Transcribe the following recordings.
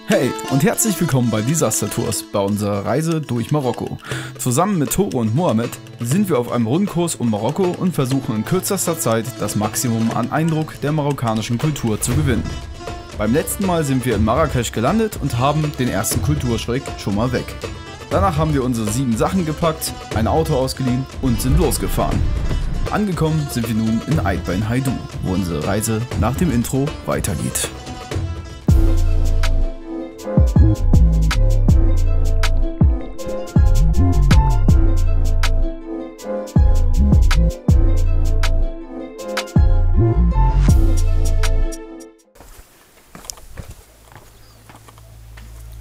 Hey und herzlich willkommen bei Disaster Tours, bei unserer Reise durch Marokko. Zusammen mit Toro und Mohamed sind wir auf einem Rundkurs um Marokko und versuchen in kürzester Zeit das Maximum an Eindruck der marokkanischen Kultur zu gewinnen. Beim letzten Mal sind wir in Marrakesch gelandet und haben den ersten Kulturschreck schon mal weg. Danach haben wir unsere 7 Sachen gepackt, ein Auto ausgeliehen und sind losgefahren. Angekommen sind wir nun in Aït Ben Haïdou, wo unsere Reise nach dem Intro weitergeht.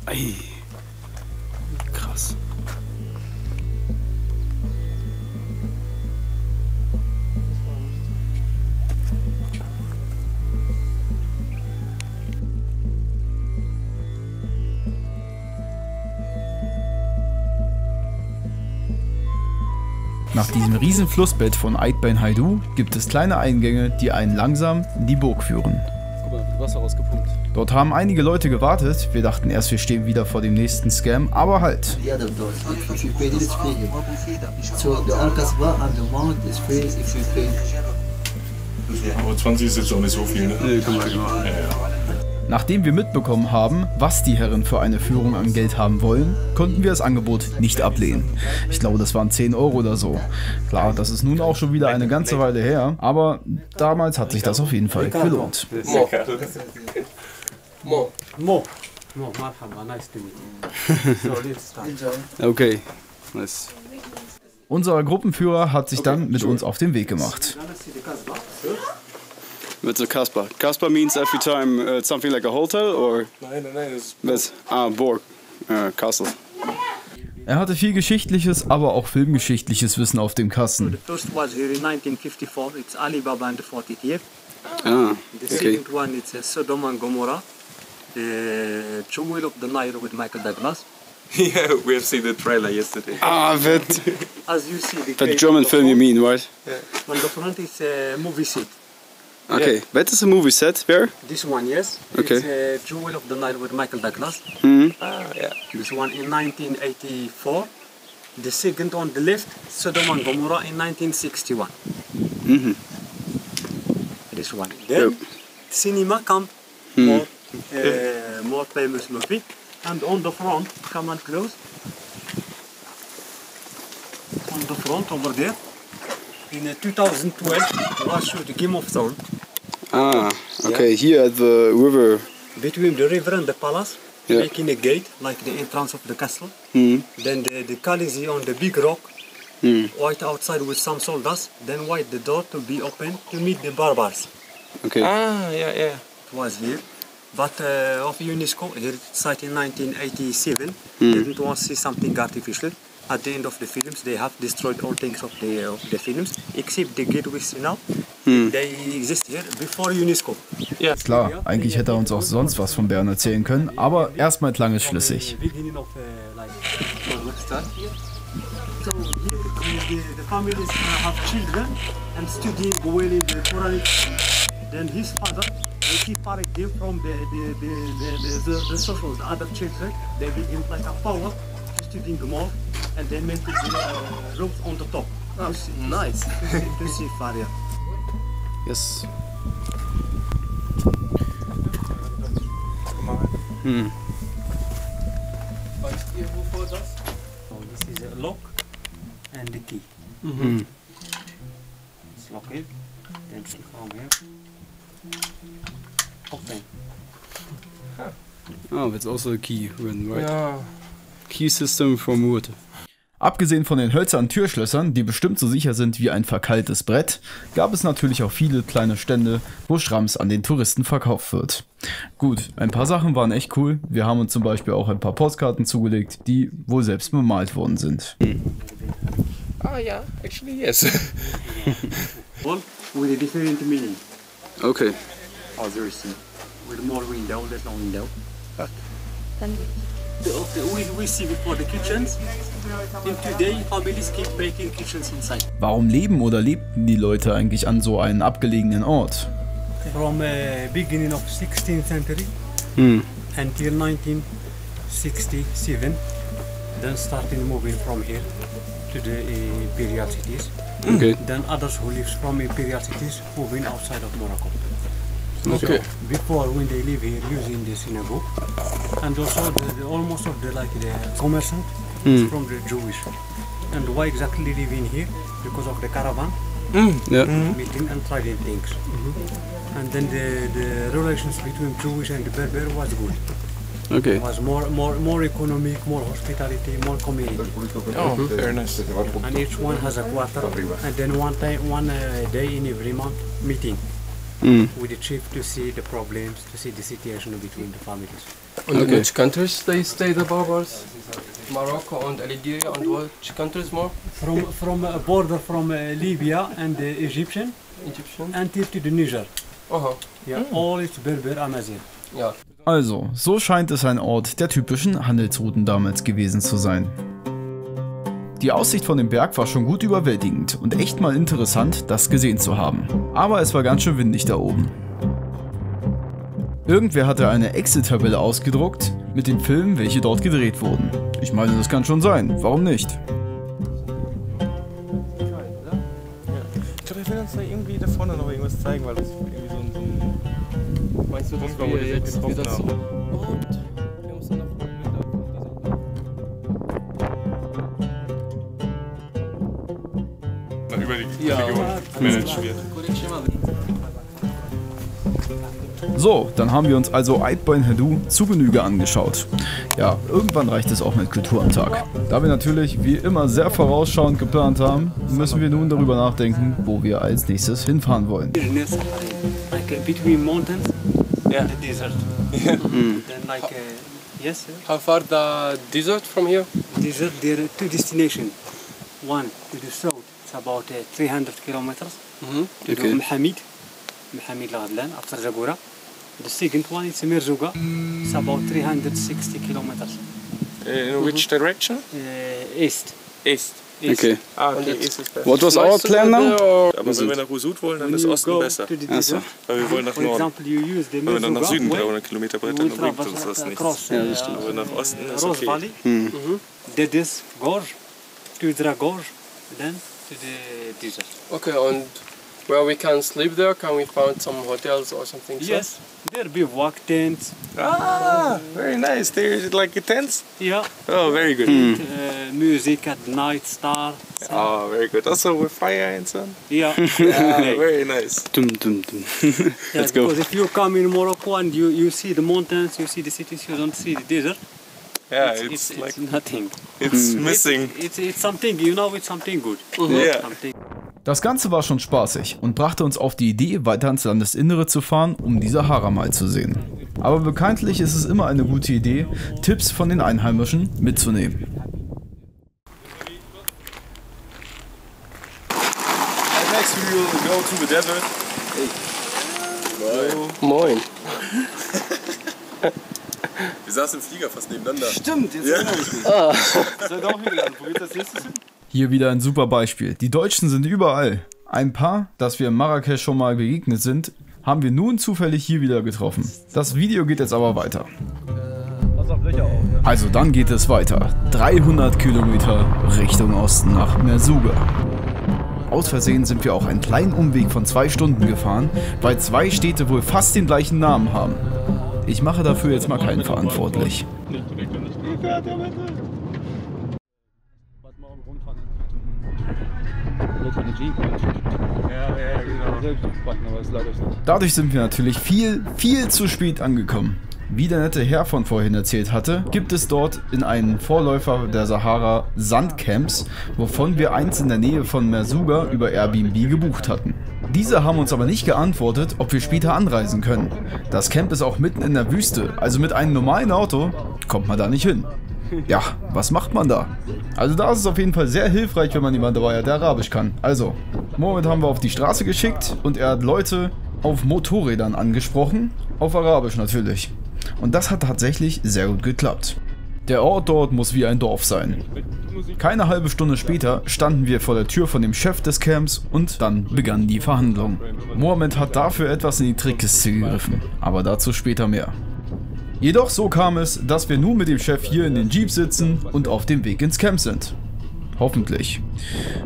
Ey, krass. Nach diesem riesen Flussbett von Aït Ben Haïdou gibt es kleine Eingänge, die einen langsam in die Burg führen. Guck mal, wird Wasser rausgepumpt. Dort haben einige Leute gewartet. Wir dachten erst, wir stehen wieder vor dem nächsten Scam, aber halt. Aber 20 ist jetzt auch nicht so viel, ne? Nee, kann man nicht machen. Ja. Nachdem wir mitbekommen haben, was die Herren für eine Führung an Geld haben wollen, konnten wir das Angebot nicht ablehnen. Ich glaube, das waren 10 Euro oder so. Klar, das ist nun auch schon wieder eine ganze Weile her, aber damals hat sich das auf jeden Fall gelohnt. Okay, nice. Unser Gruppenführer hat sich dann mit uns auf den Weg gemacht. What's a Kasbah? Kasbah means every time something like a hotel or? Nein, das That's Borg, Castle. Er hatte viel geschichtliches, aber auch filmgeschichtliches Wissen auf dem Kasten. The first was here in 1954. It's Alibaba and the 40 Thieves. Ah, The okay. second one is Sodom and Gomorrah. The Jewel of the Nile with Michael Douglas. Yeah, we have seen the trailer yesterday. Ah, that As you see, the gate German on the film you front- mean, right? On the front is a movie set. Okay, that is a movie set, where? This one, yes. Okay. It's a Jewel of the Nile with Michael Douglas. Hmm. Yeah. This one in 1984. The second on the left, Sodom and Gomorrah in 1961. Mhm. This one. Then Yep. cinema come more famous movie. And on the front, come on close. On the front over there. In 2012, was shoot the Game of Thrones. Ah, okay, here at the river. Between the river and the palace, Yeah. making a gate like the entrance of the castle. Hmm. Then the Colisee on the big rock, Hmm. white outside with some soldiers. Then white the door to be open to meet the barbars. Okay. Yeah. It was here. But of UNESCO, here site in 1987, didn't want to see something artificial. At the end of the films, they have destroyed all things of the films, except the gate we see now. They exist here before UNESCO. Yeah. Klar, eigentlich hätte er uns auch sonst was von Bern erzählen können, aber erstmal klang es schlüssig. Beginning of like start here. So here the families have children and studying well in the Quranic. Then his father, he separate them from the social, the other children. They give him like a power to studying more, and they make the roof on the top. Oh, nice. To see Faria. Yes. Hmm. So this is a lock and the key. Hmm. Let's lock it. Then from here. Open. Oh, that's also a key, right? Key system from wood. Abgesehen von den hölzernen Türschlössern, die bestimmt so sicher sind wie ein verkeiltes Brett, gab es natürlich auch viele kleine Stände, wo Schrams an den Touristen verkauft wird. Gut, ein paar Sachen waren echt cool. Wir haben uns zum Beispiel auch ein paar Postkarten zugelegt, die wohl selbst bemalt worden sind. Oh yeah, actually yes. All with a different meaning. Okay. As you see, with more window, there's no window. We see before the kitchens. In today, families keep making kitchens inside. Warum leben oder lebten die Leute eigentlich an so einem abgelegenen Ort? From beginning of 16th century, until 1967. Then started moving from here to the imperial cities. Okay. Then others who live from imperial cities moving outside of Morocco. Okay. So before, when they live here using the synagogue, and also almost of the commerçant is from the Jewish. And why exactly living here? Because of the caravan, Yeah. meeting and trading things. And then the relations between Jewish and the Berber was good. Okay. Was more economic, more hospitality, more community. Oh, very nice. And each one has a quarter, and then one day in every month meeting with the chief to see the problems, to see the situation between the families. And Okay. which countries they stay, the Berbers? Morocco and Algeria, and which countries more? From a border from Libya and the Egyptian Egyptian? until to the Niger. Yeah, all is Berber Amazigh. Ja. Also, so scheint es ein Ort der typischen Handelsrouten damals gewesen zu sein. Die Aussicht von dem Berg war schon gut überwältigend und echt mal interessant, das gesehen zu haben. Aber es war ganz schön windig da oben. Irgendwer hatte eine Excel-Tabelle ausgedruckt mit den Filmen, welche dort gedreht wurden. Ich meine, das kann schon sein, warum nicht? Ich glaube, wir will uns da irgendwie da vorne noch irgendwas zeigen, weil das irgendwie so ein Meinst du, dass Punkt war, wo wir die so jetzt getroffen wieder haben. zurück? Und wir müssen noch über die Ja. Region managed wird. So, dann haben wir uns also Eidboin Hedu zu Genüge angeschaut. Ja, irgendwann reicht es auch mit Kultur am Tag. Da wir natürlich wie immer sehr vorausschauend geplant haben, müssen wir nun darüber nachdenken, wo wir als nächstes hinfahren wollen. Like between mountains and the desert. Then yes, How far the desert from here? desert there are two destinations. One to the south, it's about 300 kilometers. To Okay. Mohammed Al-Ghadlan after Zagora. The second one is Merzouga. It's about 360 kilometers. In which direction? East. East. Okay. Ah, Und okay, jetzt- East ist besser. What was our Nicer plan now? there, or- Aber wenn wir nach Usud wollen, dann When ist you Osten go besser. to the Ach so. desert, Weil wir wollen nach for Norden. example, you use the Wenn wir dann nach Süden Merzouga way, 300 Kilometer breit, you dann will bringt traverse uns das nichts. across Ja, das stimmt. Aber nach Osten ist Rose okay. Valley, Dedis Gorge, to Idra Gorge, then to the desert. Okay, and where we can sleep there? Can we find some hotels or something? Yes, there bivouac tents. Ah, very nice. They're like tents? Yeah, Oh, very good. music at night, star. Oh, very good. Also with fire and sun? Yeah, Ah, very nice. Dum, dum, dum. Yeah, Let's go. because if you come in Morocco and you see the mountains, you see the cities, you don't see the desert. Yeah, It's it's like, nothing. it's missing. It's something, you know, it's something good. Yeah. Something. Das Ganze war schon spaßig und brachte uns auf die Idee, weiter ins Landesinnere zu fahren, um die Sahara mal zu sehen. Aber bekanntlich ist es immer eine gute Idee, Tipps von den Einheimischen mitzunehmen. Next we will go to the desert. Moin. Wir saßen im Flieger fast nebeneinander. Stimmt, jetzt Ja. erinnere ich mich. Seid ihr auch hingeladen? Probiert das nächstes hin? Hier wieder ein super Beispiel. Die Deutschen sind überall. Ein Paar, das wir in Marrakesch schon mal begegnet sind, haben wir nun zufällig hier wieder getroffen. Das Video geht jetzt aber weiter. Also dann geht es weiter. 300 Kilometer Richtung Osten nach Merzouga. Aus Versehen sind wir auch einen kleinen Umweg von 2 Stunden gefahren, weil 2 Städte wohl fast den gleichen Namen haben. Ich mache dafür jetzt mal keinen verantwortlich. Dadurch sind wir natürlich viel zu spät angekommen. Wie der nette Herr von vorhin erzählt hatte, gibt es dort in einem Vorläufer der Sahara Sandcamps, wovon wir eins in der Nähe von Merzouga über Airbnb gebucht hatten. Diese haben uns aber nicht geantwortet, ob wir später anreisen können. Das Camp ist auch mitten in der Wüste, also mit einem normalen Auto kommt man da nicht hin. Ja, was macht man da? Also da ist es auf jeden Fall sehr hilfreich, wenn man jemanden dabei hat, der Arabisch kann. Also, Mohammed haben wir auf die Straße geschickt und er hat Leute auf Motorrädern angesprochen, auf Arabisch natürlich. Und das hat tatsächlich sehr gut geklappt. Der Ort dort muss wie ein Dorf sein. Keine halbe Stunde später standen wir vor der Tür von dem Chef des Camps und dann begannen die Verhandlungen. Mohammed hat dafür etwas in die Trickkiste gegriffen, aber dazu später mehr. Jedoch so kam es, dass wir nun mit dem Chef hier in den Jeep sitzen und auf dem Weg ins Camp sind. Hoffentlich.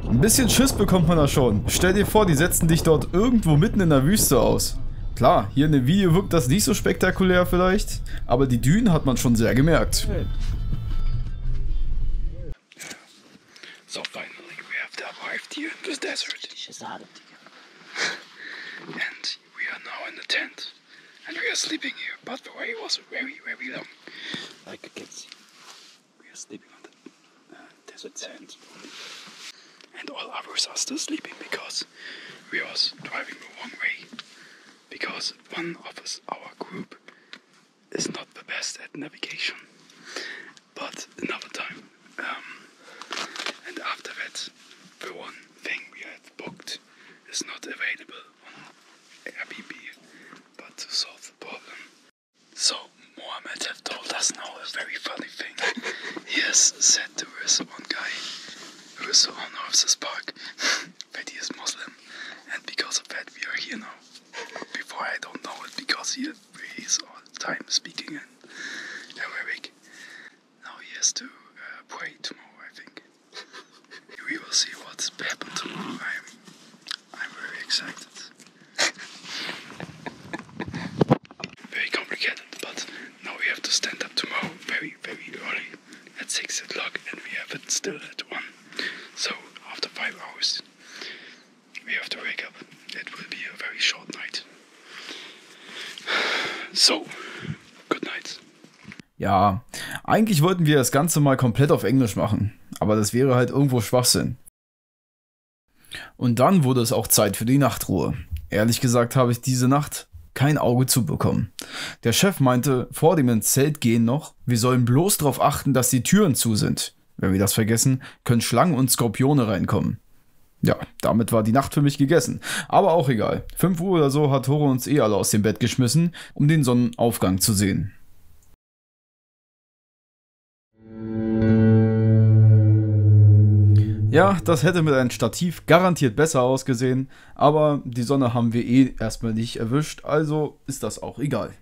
Ein bisschen Schiss bekommt man da schon. Stell dir vor, die setzen dich dort irgendwo mitten in der Wüste aus. Klar, hier in dem Video wirkt das nicht so spektakulär vielleicht, aber die Dünen hat man schon sehr gemerkt. So finally we have arrived here in this desert. And we are now in the tent. And we are sleeping here, but the way was very, very long. Like you can see, we are sleeping on the desert sand. And all others are still sleeping because we was driving the wrong way. Because one of us, our group, is not the best at navigation. But another time. And after that, the one thing we had booked is not available on Airbnb. But to solve the problem. So Mohammed have told us now a very funny thing. He has said to us one guy who is the owner of this park that he is Muslim, and because of that we are here now. Before I don't know it because he is all the time speaking in Arabic. Now he has to pray tomorrow, I think. We will see what's happened tomorrow. I'm very excited. Very complicated, but now we have to stand up tomorrow very, very early at 6 o'clock and we have it still at 1. So after 5 hours we have to wake up. It will be a very short night. So, good night. Ja, eigentlich wollten wir das Ganze mal komplett auf Englisch machen, aber das wäre halt irgendwo Schwachsinn. Und dann wurde es auch Zeit für die Nachtruhe. Ehrlich gesagt habe ich diese Nacht kein Auge zubekommen. Der Chef meinte vor dem ins Zelt gehen noch, wir sollen bloß darauf achten, dass die Türen zu sind. Wenn wir das vergessen, können Schlangen und Skorpione reinkommen. Ja, damit war die Nacht für mich gegessen. Aber auch egal. 5 Uhr oder so hat Toro uns alle aus dem Bett geschmissen, um den Sonnenaufgang zu sehen. Ja, das hätte mit einem Stativ garantiert besser ausgesehen, aber die Sonne haben wir erstmal nicht erwischt, also ist das auch egal.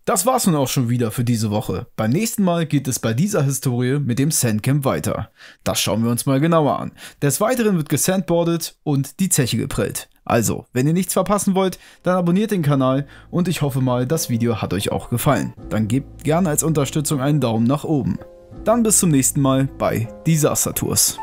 Das war's nun auch schon wieder für diese Woche. Beim nächsten Mal geht es bei dieser Historie mit dem Sandcamp weiter. Das schauen wir uns mal genauer an. Des Weiteren wird gesandboardet und die Zeche geprellt. Also, wenn ihr nichts verpassen wollt, dann abonniert den Kanal und ich hoffe mal, das Video hat euch auch gefallen. Dann gebt gerne als Unterstützung einen Daumen nach oben. Dann bis zum nächsten Mal bei Disaster Tours.